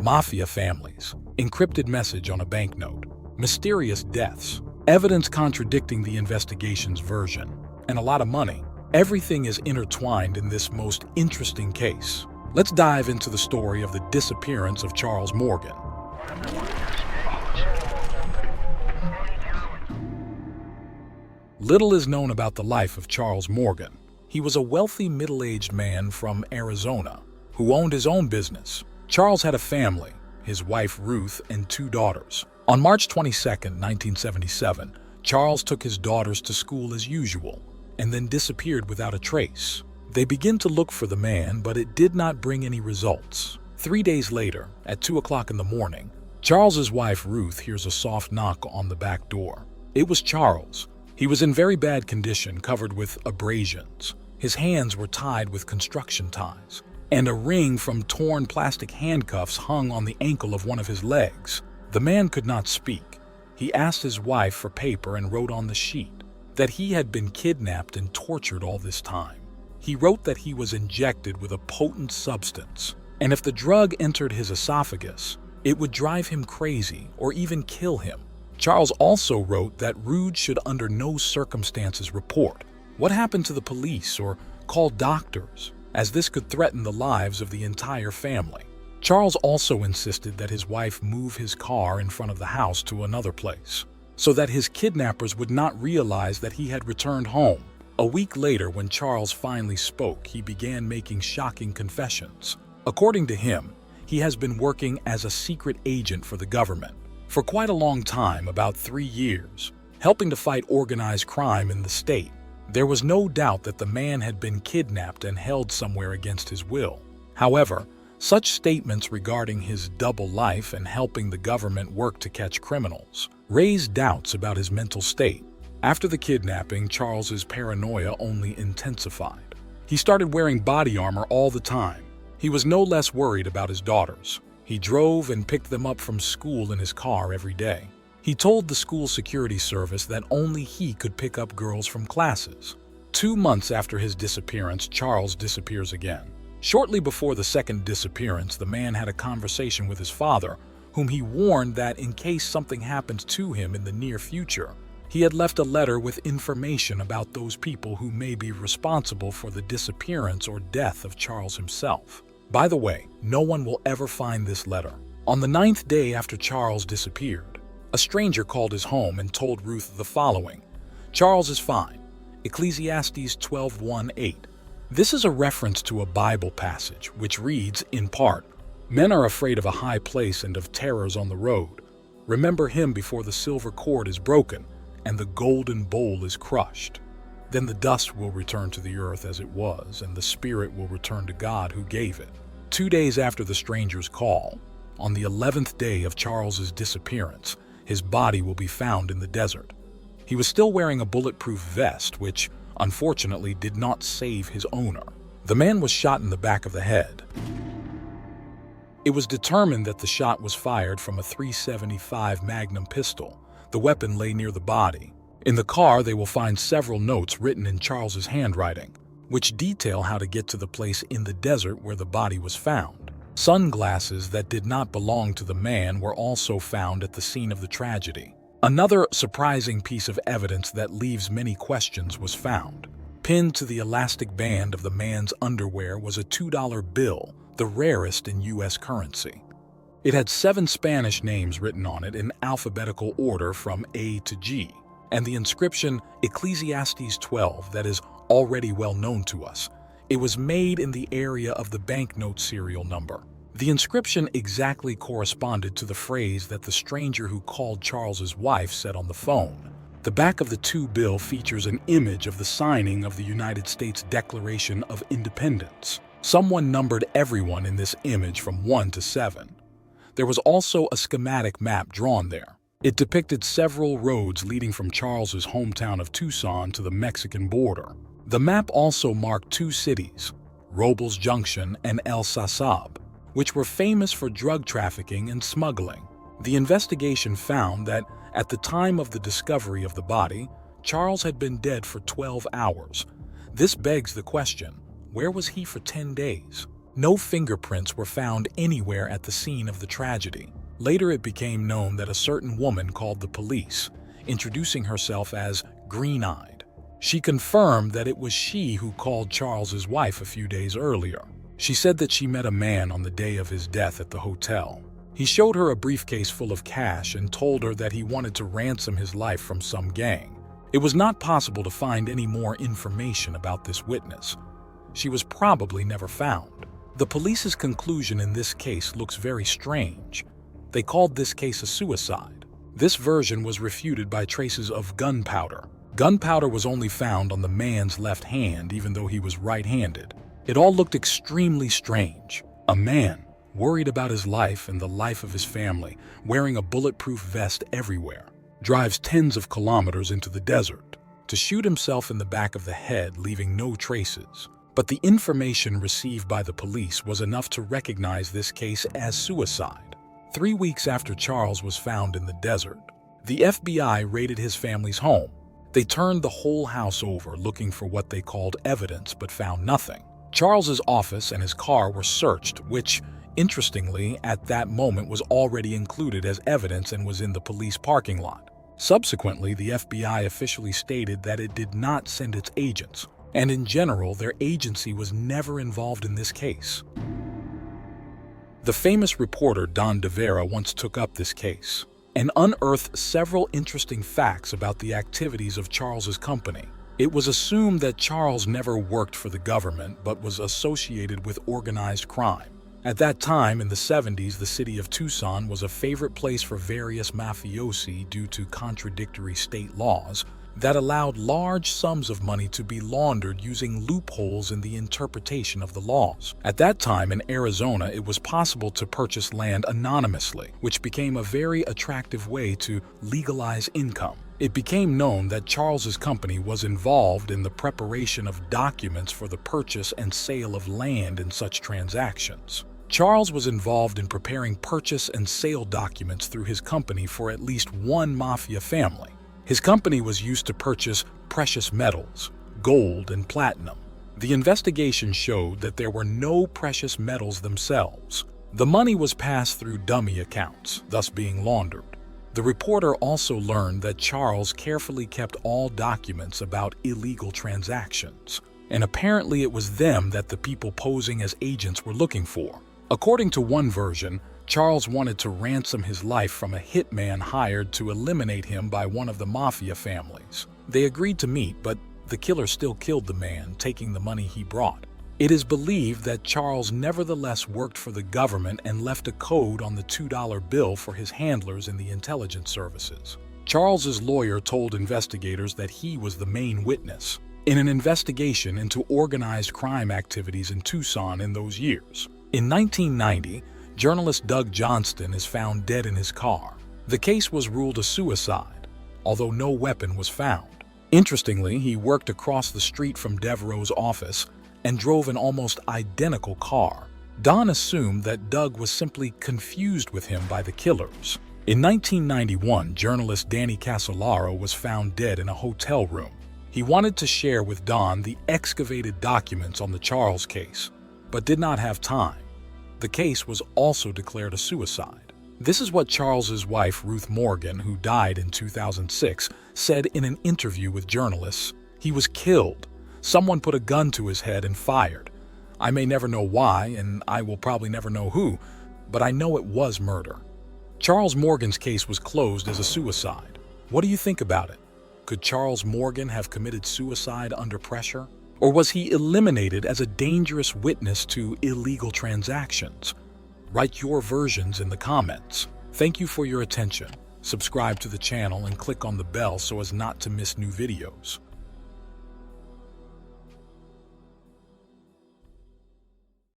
Mafia families, encrypted message on a banknote, mysterious deaths, evidence contradicting the investigation's version, and a lot of money. Everything is intertwined in this most interesting case. Let's dive into the story of the disappearance of Charles Morgan. Little is known about the life of Charles Morgan. He was a wealthy middle-aged man from Arizona who owned his own business. Charles had a family, his wife Ruth and 2 daughters. On March 22, 1977, Charles took his daughters to school as usual and then disappeared without a trace. They began to look for the man, but it did not bring any results. 3 days later, at 2 o'clock in the morning, Charles's wife Ruth hears a soft knock on the back door. It was Charles. He was in very bad condition, covered with abrasions. His hands were tied with construction ties, and a ring from torn plastic handcuffs hung on the ankle of one of his legs. The man could not speak. He asked his wife for paper and wrote on the sheet that he had been kidnapped and tortured all this time. He wrote that he was injected with a potent substance, and if the drug entered his esophagus, it would drive him crazy or even kill him. Charles also wrote that Rude should under no circumstances report what happened to the police or call doctors, as this could threaten the lives of the entire family. Charles also insisted that his wife move his car in front of the house to another place, so that his kidnappers would not realize that he had returned home. A week later, when Charles finally spoke, he began making shocking confessions. According to him, he has been working as a secret agent for the government for quite a long time, about 3 years, helping to fight organized crime in the state. There was no doubt that the man had been kidnapped and held somewhere against his will. However, such statements regarding his double life and helping the government work to catch criminals raised doubts about his mental state. After the kidnapping, Charles's paranoia only intensified. He started wearing body armor all the time. He was no less worried about his daughters. He drove and picked them up from school in his car every day. He told the school security service that only he could pick up girls from classes. 2 months after his disappearance, Charles disappears again. Shortly before the second disappearance, the man had a conversation with his father, whom he warned that in case something happened to him in the near future, he had left a letter with information about those people who may be responsible for the disappearance or death of Charles himself. By the way, no one will ever find this letter. On the 9th day after Charles disappeared, a stranger called his home and told Ruth the following: "Charles is fine." Ecclesiastes 12:1-8. This is a reference to a Bible passage which reads, in part, "Men are afraid of a high place and of terrors on the road. Remember him before the silver cord is broken and the golden bowl is crushed. Then the dust will return to the earth as it was, and the spirit will return to God who gave it." 2 days after the stranger's call, on the 11th day of Charles's disappearance, his body will be found in the desert. He was still wearing a bulletproof vest, which, unfortunately, did not save his owner. The man was shot in the back of the head. It was determined that the shot was fired from a .375 Magnum pistol. The weapon lay near the body. In the car, they will find several notes written in Charles's handwriting, which detail how to get to the place in the desert where the body was found. Sunglasses that did not belong to the man were also found at the scene of the tragedy. Another surprising piece of evidence that leaves many questions was found. Pinned to the elastic band of the man's underwear was a $2 bill, the rarest in U.S. currency. It had 7 Spanish names written on it in alphabetical order from A to G, and the inscription Ecclesiastes 12 that is already well known to us. It was made in the area of the banknote serial number. The inscription exactly corresponded to the phrase that the stranger who called Charles's wife said on the phone. The back of the bill features an image of the signing of the United States Declaration of Independence. Someone numbered everyone in this image from 1 to 7. There was also a schematic map drawn there. It depicted several roads leading from Charles's hometown of Tucson to the Mexican border. The map also marked 2 cities, Robles Junction and El Sasab, which were famous for drug trafficking and smuggling. The investigation found that at the time of the discovery of the body, Charles had been dead for 12 hours. This begs the question, where was he for 10 days? No fingerprints were found anywhere at the scene of the tragedy. Later, it became known that a certain woman called the police, introducing herself as Green-Eyed. She confirmed that it was she who called Charles's wife a few days earlier. She said that she met a man on the day of his death at the hotel. He showed her a briefcase full of cash and told her that he wanted to ransom his life from some gang. It was not possible to find any more information about this witness. She was probably never found. The police's conclusion in this case looks very strange. They called this case a suicide. This version was refuted by traces of gunpowder. Gunpowder was only found on the man's left hand, even though he was right-handed. It all looked extremely strange. A man, worried about his life and the life of his family, wearing a bulletproof vest everywhere, drives tens of kilometers into the desert to shoot himself in the back of the head, leaving no traces. But the information received by the police was enough to recognize this case as suicide. 3 weeks after Charles was found in the desert, the FBI raided his family's home. They turned the whole house over looking for what they called evidence, but found nothing. Charles's office and his car were searched, which, interestingly, at that moment was already included as evidence and was in the police parking lot. Subsequently, the FBI officially stated that it did not send its agents, and in general, their agency was never involved in this case. The famous reporter Don DeVera once took up this case and unearthed several interesting facts about the activities of Charles's company. It was assumed that Charles never worked for the government but was associated with organized crime. At that time, in the 70s, the city of Tucson was a favorite place for various mafiosi due to contradictory state laws that allowed large sums of money to be laundered using loopholes in the interpretation of the laws. At that time in Arizona, it was possible to purchase land anonymously, which became a very attractive way to legalize income. It became known that Charles's company was involved in the preparation of documents for the purchase and sale of land in such transactions. Charles was involved in preparing purchase and sale documents through his company for at least one mafia family. His company was used to purchase precious metals, gold and platinum. The investigation showed that there were no precious metals themselves. The money was passed through dummy accounts, thus being laundered. The reporter also learned that Charles carefully kept all documents about illegal transactions, and apparently it was them that the people posing as agents were looking for. According to one version, Charles wanted to ransom his life from a hitman hired to eliminate him by one of the mafia families. They agreed to meet, but the killer still killed the man, taking the money he brought. It is believed that Charles nevertheless worked for the government and left a code on the $2 bill for his handlers in the intelligence services. Charles's lawyer told investigators that he was the main witness in an investigation into organized crime activities in Tucson in those years. In 1990, journalist Doug Johnston is found dead in his car. The case was ruled a suicide, although no weapon was found. Interestingly, he worked across the street from Devereaux's office and drove an almost identical car. Don assumed that Doug was simply confused with him by the killers. In 1991, journalist Danny Casolaro was found dead in a hotel room. He wanted to share with Don the excavated documents on the Charles case, but did not have time. The case was also declared a suicide. This is what Charles's wife, Ruth Morgan, who died in 2006, said in an interview with journalists. He was killed. Someone put a gun to his head and fired. I may never know why, and I will probably never know who, but I know it was murder. Charles Morgan's case was closed as a suicide. What do you think about it? Could Charles Morgan have committed suicide under pressure? Or was he eliminated as a dangerous witness to illegal transactions? Write your versions in the comments. Thank you for your attention. Subscribe to the channel and click on the bell so as not to miss new videos.